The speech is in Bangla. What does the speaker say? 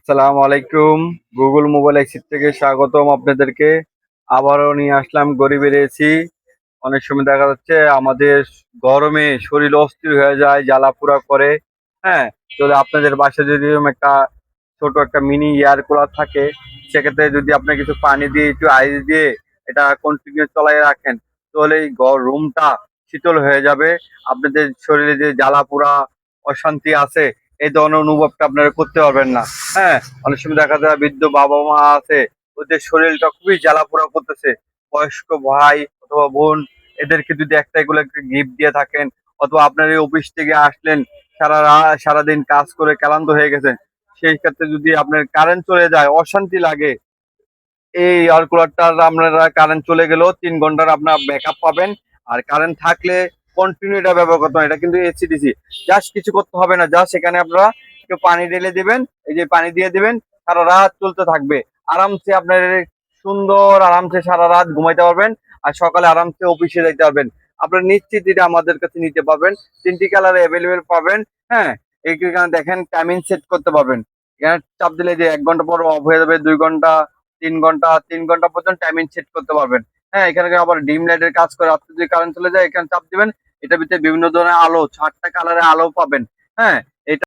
আসসালামু আলাইকুম। গুগল মোবাইল এক্সিস থেকে স্বাগতম আপনাদেরকে। আবারও নিয়ে আসলাম গরিবের এসি। অনেক সময় দেখা যাচ্ছে আমাদের গরমে শরীর অস্থির হয়ে যায়, জ্বালাপোড়া করে। হ্যাঁ, যদি আপনাদের বাসায় যদি এরকম একটা ছোট একটা মিনি এয়ার কুলার থাকে, সেক্ষেত্রে যদি আপনি কিছু পানি দিয়ে একটু আইস দিয়ে এটা কন্টিনিউ চলাই রাখেন, তাহলে এই রুমটা শীতল হয়ে যাবে। আপনাদের শরীরে যে জ্বালাপোড়া অশান্তি আছে, এই ধরনের অনুভবটা আপনারা করতে পারবেন না। হ্যাঁ, অনেক সময় দেখা যায় বৃদ্ধ বাবা মা আছে, ওদের শরীরটা খুবই জ্বালাপোড়া করতেছে। বয়স্ক ভাই অথবা বোন, এদেরকে যদি একটা এগুলো একটা গিফট দিয়ে থাকেন, অথবা আপনার এই অফিস থেকে আসলেন, সারাদিন কাজ করে ক্লান্ত হয়ে গেছেন, সেই ক্ষেত্রে যদি আপনার কারেন্ট চলে যায়, অশান্তি লাগে। এই এয়ার কুলারটার আপনারা কারেন্ট চলে গেলেও 3 ঘন্টার আপনার ব্যাকআপ পাবেন। আর কারেন্ট থাকলে কন্টিনিউ এটা ব্যবহার করতে হবে। এটা কিন্তু এসিডিসি, জাস্ট কিছু করতে হবে না, জাস্ট এখানে আপনারা একটু পানি ঢেলে দিবেন, এই যে পানি দিয়ে দিবেন, সারা রাত চলতে থাকবে। আরামসে আপনার সুন্দর আরামসে সারা রাত ঘুমাইতে পারবেন। আর সকালে আরামসে অফিসে যাইতে পারবেন। আপনারা নিশ্চিত এটা আমাদের কাছে নিতে পারবেন। 3টি কালার অ্যাভেলেবেল পাবেন। হ্যাঁ, এইখানে দেখেন টাইমিং সেট করতে পারবেন। এখানে চাপ দিলে যে 1 ঘন্টা পর অফ হয়ে যাবে, 2 ঘন্টা, 3 ঘন্টা, 3 ঘন্টা পর্যন্ত টাইমিং সেট করতে পারবেন। হ্যাঁ, এখানে আবার ডিম লাইটের কাজ করে। আপনি যদি কারেন্ট চলে যায়, এখানে চাপ দিবেন, এটার ভিতরে বিভিন্ন ধরনের আলো, 4টা কালারের আলো পাবেন। হ্যাঁ, এটা